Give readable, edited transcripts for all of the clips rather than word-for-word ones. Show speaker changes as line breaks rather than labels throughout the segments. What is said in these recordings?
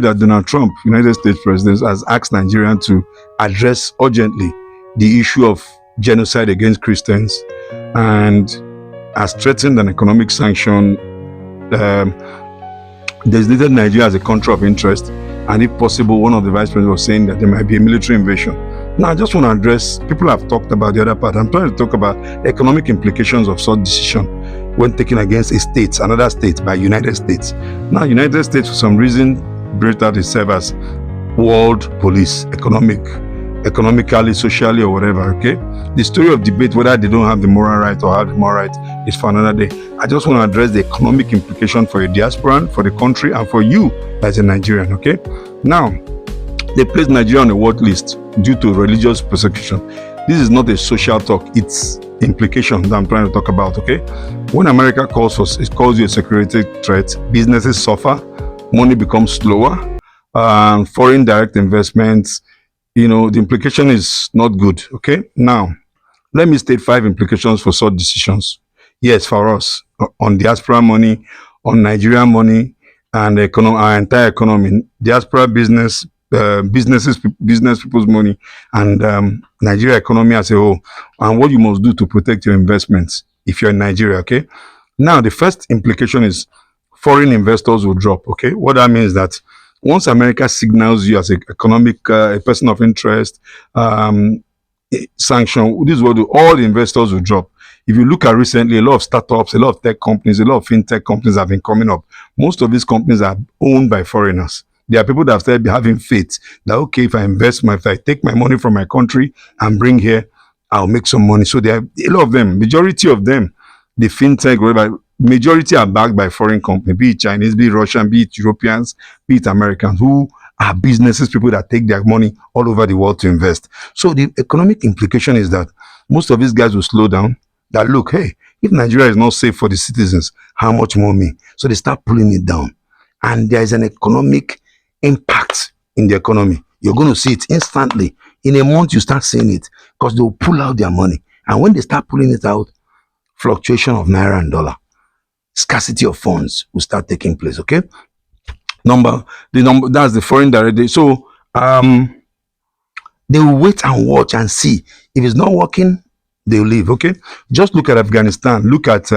that Donald Trump, United States President, has asked Nigeria to address urgently the issue of genocide against Christians and has threatened an economic sanction, designated Nigeria as a country of interest, and if possible, one of the vice presidents was saying that there might be a military invasion. Now, I just want to address, people have talked about the other part. I'm trying to talk about the economic implications of such decision when taken against a state, another state, by United States. Now, United States, for some reason, breathed out itself as world police, economically, socially, or whatever, okay? The story of debate, whether they don't have the moral right or have the moral right, is for another day. I just want to address the economic implication for a diasporan, for the country, and for you as a Nigerian, okay? Now, they placed Nigeria on a watch list due to religious persecution. This is not a social talk, it's implication that I'm trying to talk about, okay? When America calls you a security threat, businesses suffer, money becomes slower, foreign direct investments, the implication is not good, okay? Now, let me state 5 implications for such decisions. Yes, for us, on diaspora money, on Nigerian money, and our entire economy, diaspora business people's money, and Nigeria economy as a whole, and what you must do to protect your investments if you're in Nigeria, okay? Now, the first implication is foreign investors will drop, okay? What that means is that once America signals you as a person of interest, sanction, this is what all the investors will drop. If you look at recently, a lot of startups, a lot of tech companies, a lot of fintech companies have been coming up. Most of these companies are owned by foreigners. There are people that have started having faith that, okay, if I take my money from my country and bring here, I'll make some money. So there are a lot of them, majority of them, the fintech, whatever, majority are backed by foreign companies, be it Chinese, be it Russian, be it Europeans, be it Americans, who are businesses, people that take their money all over the world to invest. So the economic implication is that most of these guys will slow down, that look, hey, if Nigeria is not safe for the citizens, how much more me? So they start pulling it down. And there is an economic impact in the economy. You're going to see it instantly. In a month, you start seeing it because they will pull out their money. And when they start pulling it out, fluctuation of naira and dollar, scarcity of funds will start taking place, okay? That's the foreign direct. So they will wait and watch and see. If it's not working, they'll leave, okay? Just look at Afghanistan, look at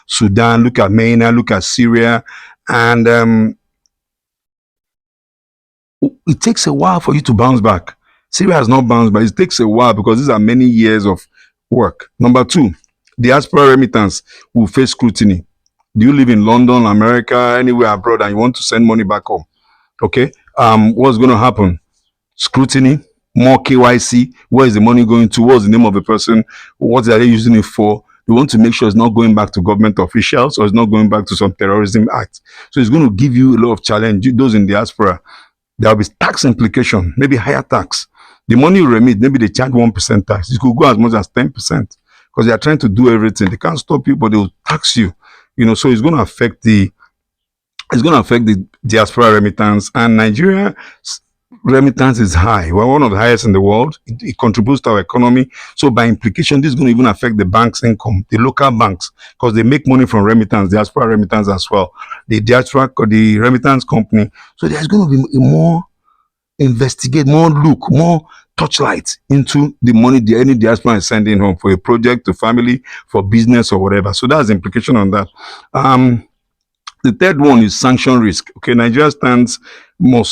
Sudan, look at Myanmar, look at Syria, and it takes a while for you to bounce back. Syria has not bounced back. It takes a while because these are many years of work. Number 2, diaspora remittance will face scrutiny. Do you live in London, America, anywhere abroad, and you want to send money back home? Okay. What's going to happen? Scrutiny, more KYC. Where is the money going to? What's the name of the person? What are they using it for? They want to make sure it's not going back to government officials or it's not going back to some terrorism act. So it's going to give you a lot of challenge. Those in diaspora, there will be tax implication, maybe higher tax. The money you remit, maybe they charge 1% tax. It could go as much as 10% because they are trying to do everything. They can't stop you, but they will tax you. So it's going to affect the diaspora remittance, and Nigeria remittance is high. We're one of the highest in the world. It contributes to our economy. So by implication, this is going to even affect the bank's income, the local banks, because they make money from remittance, diaspora remittance as well. The remittance company. So there's going to be more more touchlight into the money any diaspora is sending home for a project, to family, for business or whatever. So that's the implication on that. The third one is sanction risk. Okay, Nigeria might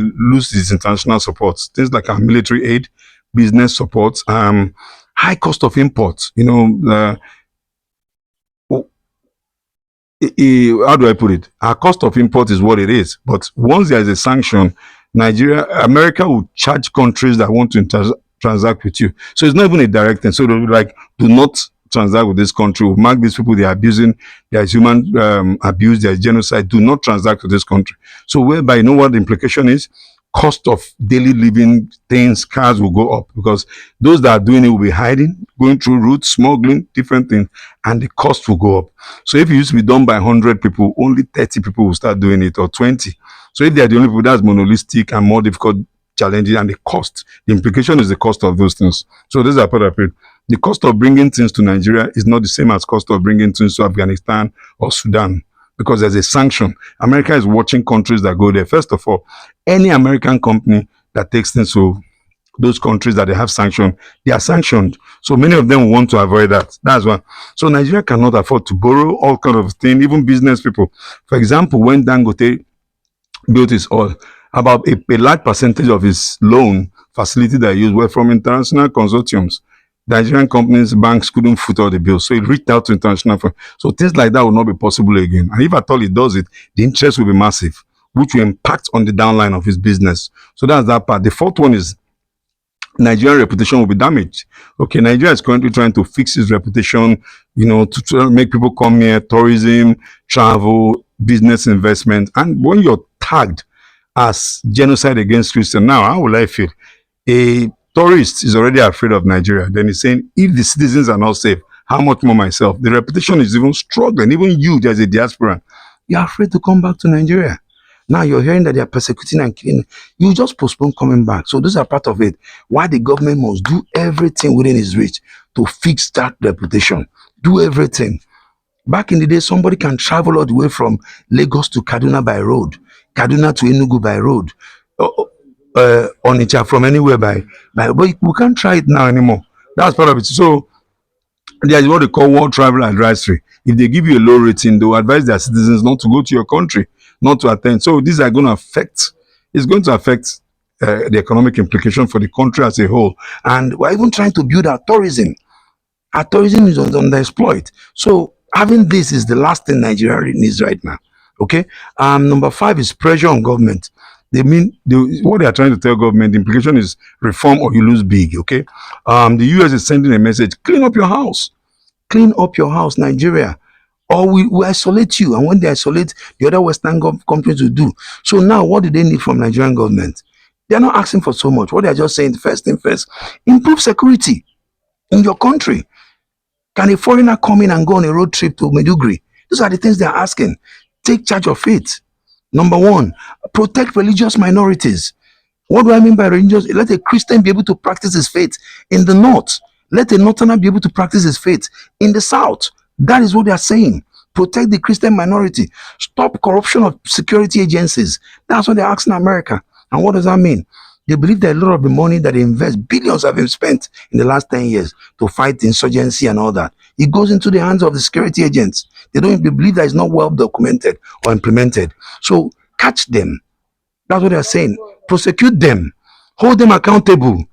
lose its international support. Things like our military aid, business support, high cost of imports. How do I put it? Our cost of import is what it is. But once there is a sanction, America will charge countries that want to transact with you. So it's not even a direct thing. So they'll be like, do not transact with this country. We'll mark these people, they're abusing, there's human abuse, there's genocide. Do not transact with this country. So whereby, you know what the implication is? Cost of daily living things, cars will go up because those that are doing it will be hiding, going through routes, smuggling, different things, and the cost will go up. So if it used to be done by 100 people, only 30 people will start doing it, or 20. So if they are the only people, that's monolithic and more difficult, challenging, and the cost. The implication is the cost of those things. So this is part of it. The cost of bringing things to Nigeria is not the same as cost of bringing things to Afghanistan or Sudan. because there's a sanction. America is watching countries that go there. First of all, any American company that takes things to those countries that they have sanctioned, they are sanctioned. So many of them want to avoid that. That's why. So Nigeria cannot afford to borrow all kind of things, even business people. For example, when Dangote built his oil, about a large percentage of his loan facility that he used were from international consortiums. Nigerian companies, banks couldn't foot all the bills. So it reached out to international firms. So things like that will not be possible again. And if at all it does it, the interest will be massive, which will impact on the downline of his business. So that's that part. The fourth one is Nigerian reputation will be damaged. Okay, Nigeria is currently trying to fix its reputation, to make people come here, tourism, travel, business investment. And when you're tagged as genocide against Christians, now how will I feel? A tourist is already afraid of Nigeria. Then he's saying, if the citizens are not safe, how much more myself? The reputation is even struggling. Even you, as a diaspora, you're afraid to come back to Nigeria. Now you're hearing that they are persecuting and killing. You just postpone coming back. So those are part of it. Why the government must do everything within its reach to fix that reputation. Do everything. Back in the day, somebody can travel all the way from Lagos to Kaduna by road, Kaduna to Enugu by road, Onitsha from anywhere but we can't try it now anymore. That's part of it. So there is what they call World Travel Advisory. If they give you a low rating, they will advise their citizens not to go to your country, not to attend. So these are going to affect, it's going to affect the economic implication for the country as a whole. And we're even trying to build our tourism. Our tourism is underexploited. So having this is the last thing Nigeria needs right now. Okay. Number 5 is pressure on government. What they are trying to tell government, the implication is reform or you lose big. Okay. The US is sending a message: clean up your house. Clean up your house, Nigeria, or we isolate you. And when they isolate, the other Western countries will do. So now what do they need from Nigerian government? They're not asking for so much. What they're just saying, first thing first, improve security in your country. Can a foreigner come in and go on a road trip to Maiduguri? Those are the things they're asking. Take charge of it. Number 1, protect religious minorities. What do I mean by religious? Let a Christian be able to practice his faith in the north. Let a northerner be able to practice his faith in the south. That is what they are saying. Protect the Christian minority. Stop corruption of security agencies. That's what they're asking America. And what does that mean? They believe that a lot of the money that they invest, billions have been spent in the last 10 years to fight insurgency and all that. It goes into the hands of the security agents. They don't even believe that it's not well documented or implemented. So catch them. That's what they're saying. Prosecute them. Hold them accountable.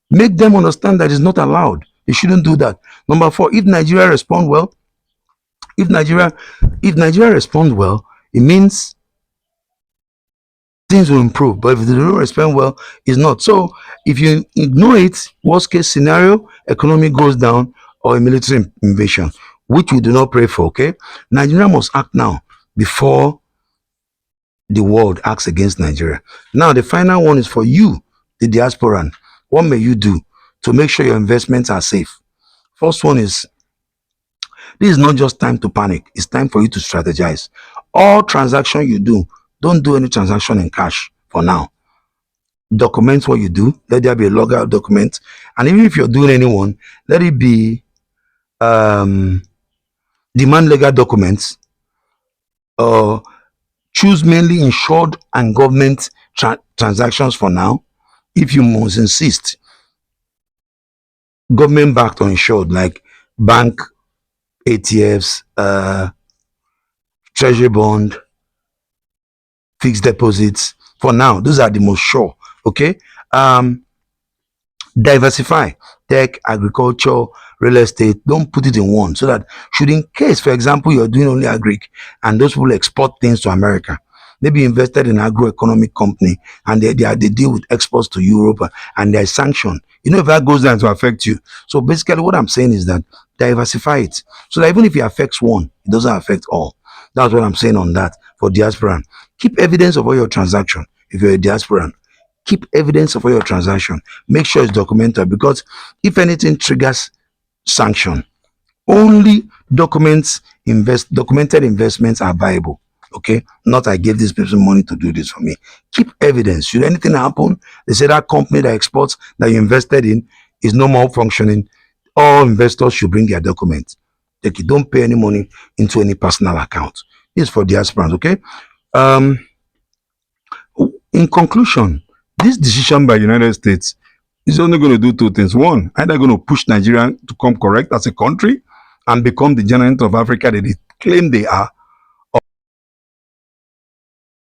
Make them understand that it's not allowed. They shouldn't do that. Number 4, if Nigeria responds well, if Nigeria responds well, it means things will improve. But if they don't respond well, it's not. So if you ignore it, worst case scenario, economy goes down or a military invasion, which we do not pray for. Okay, Nigeria must act now before the world acts against Nigeria. Now the final one is for you, the diasporan. What may you do to make sure your investments are safe? First one is, this is not just time to panic. It's time for you to strategize. All transaction you do, don't do any transaction in cash for now. Document what you do. Let there be a logout document. And even if you're doing anyone, let it be demand legal documents, or choose mainly insured and government transactions for now. If you must insist, government backed or insured, like bank, ATFs, treasury bond, fixed deposits. For now, those are the most sure. Okay. Diversify: tech, agriculture, real estate. Don't put it in one, so that should, in case, for example, you're doing only agri and those people export things to America, maybe invested in agroeconomic company and they deal with exports to Europe and there's sanction. If that goes down to affect you. So basically what I'm saying is that diversify it, so that even if it affects one, it doesn't affect all. That's what I'm saying on that. For diasporan, keep evidence of all your transaction. If you're a diasporan, keep evidence of all your transaction. Make sure it's documented, because if anything triggers sanction, only documented investments are viable. Okay, not I gave this person money to do this for me. Keep evidence. Should anything happen, they say that company that exports that you invested in is no more functioning, all investors should bring their documents. Don't pay any money into any personal account. It's for diasporans, okay? Um, in conclusion, this decision by the United States is only going to do two things. One, either going to push Nigeria to come correct as a country and become the giant of Africa that they claim they are,